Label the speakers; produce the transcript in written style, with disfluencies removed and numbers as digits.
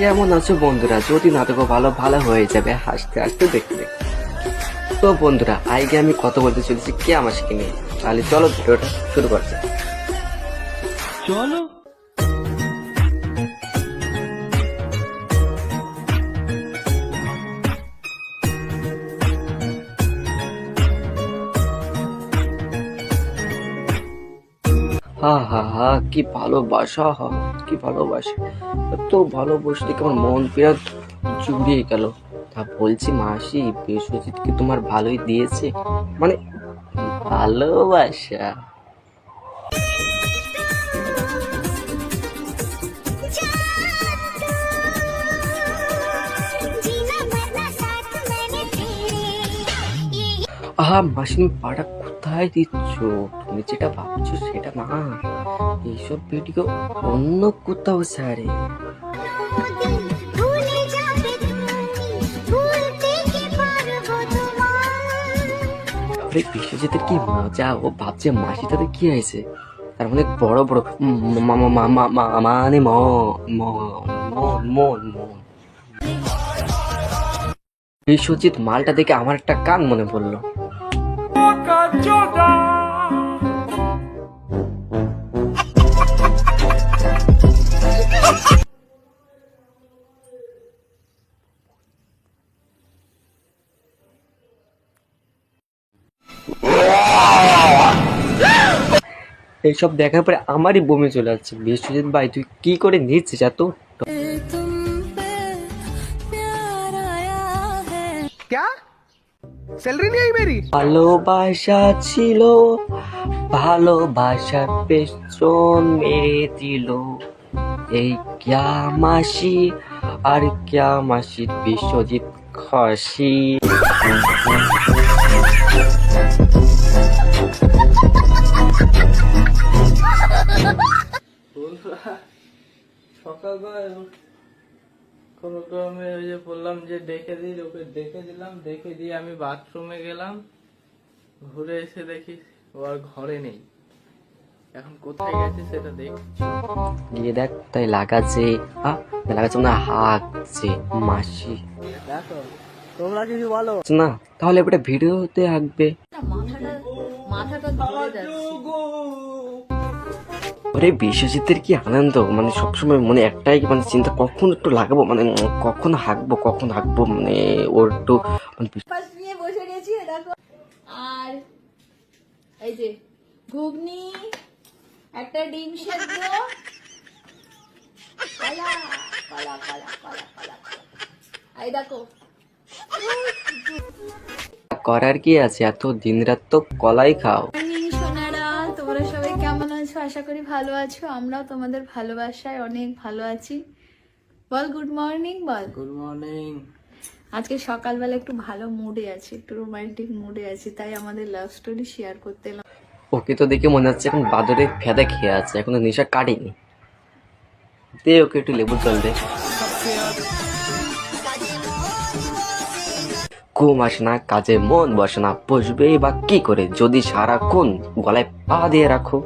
Speaker 1: কেমন আছো বন্ধুরা? যদি না দেখো ভালো ভালো হয়ে যাবে হাসতে হাসতে দেখতে। তো বন্ধুরা, আজকে আমি কথা বলতে চলেছি কে আমার শিখে নিয়ে। তাহলে চলো ভিডিওটা শুরু করছে।
Speaker 2: চলো।
Speaker 1: হা হা হা, কি ভালোবাসা, হা কি ভালোবাসা। এত ভালোবাসতে কেমন মন প্রাণ জুড়িয়ে গেল। তা বলছি মাসি, বিশ্বজিৎ কি তোমার ভালোই দিয়েছে? মানে ভালোবাসা। আহা মাসিনি, পাটা কোথায় দিচ্ছ? তুমি যেটা ভাবছো সেটা না, এইসব ভিডিও অন্য কোথাও ছাড়ে। আরে বিশ্বজিতের কি মজা, ও ভাবছে মাসি তাদের কি হয়েছে, তার মানে বড় বড় মানে মন। বিশ্বজিৎ মালটা দেখে আমার একটা গান মনে পড়লো। এইসব দেখার পরে আমারই বমি চলে যাচ্ছে। বিশ্বজিৎ ভাই, তুই কি করে নিচ্ছিস এত?
Speaker 2: क्या सैलरी नहीं आई मेरी?
Speaker 1: ভালোবাসা ছিল, ভালোবাসার পেছন মেরে দিল এই ক্যা মাসি আর ক্যা মাসির বিশ্বজিৎ খাসি।
Speaker 3: সকালবেলা কোনো ক্রমে ওই যে বললাম যে ডেকে দিই, ওকে ডেকে দিলাম, ডেকে দিয়ে আমি বাথরুমে গেলাম, ঘুরে এসে দেখি ও আর ঘরে নেই। এখন কোথায় গেছে সেটা দেখছি।
Speaker 1: গিয়ে দেখ, তাই লাগাচ্ছে লাগাচ্ছে না, হাঁকছে মাসি।
Speaker 3: দেখো তোমরা কিছু বলো
Speaker 1: না তাহলে একটা ভিডিওতে আঁকবে।
Speaker 4: মাথাটা ধরে যাচ্ছে।
Speaker 1: ওরে বিশ্বজিতের কি আনন্দ, মানে সবসময় মনে একটাই মানে চিন্তা, কখন একটু লাগাবো, মানে কখন হাঁকবো মানে ওর একটু
Speaker 4: ফার্স্ট নিয়ে বসে গেছি দেখো। আর এই যে ঘুগনি, একটা ডিম সেদ্ধ, কলা কলা কলা কলা কলা এই দেখো।
Speaker 1: করার কি আছে, এত দিন রাত তো কলাই খাও।
Speaker 4: মর্নিং সোনারা, তোমরা সবাই কেমন আছো? আশা করি ভালো আছো। আমরাও তোমাদের ভালোবাসায় অনেক ভালো আছি। বল গুড মর্নিং বল।
Speaker 3: Good morning.
Speaker 4: আজকে সকালবেলা একটু ভালো মুডে আছি, একটু রোমান্টিক মুডে আছি, তাই আমাদের লাভ স্টোরি শেয়ার করতে এলাম।
Speaker 1: ওকে তো দেখে মনে হচ্ছে এখন বাদরে ফেদা খেয়ে আছে, এখনো নেশা কাটেনি। দে ওকে একটু লেবুর জল দে। ঘুম আসে না, কাজে মন বসে না, বসবে বা কি করে যদি সারাক্ষণ গলায় পা দিয়ে রাখো।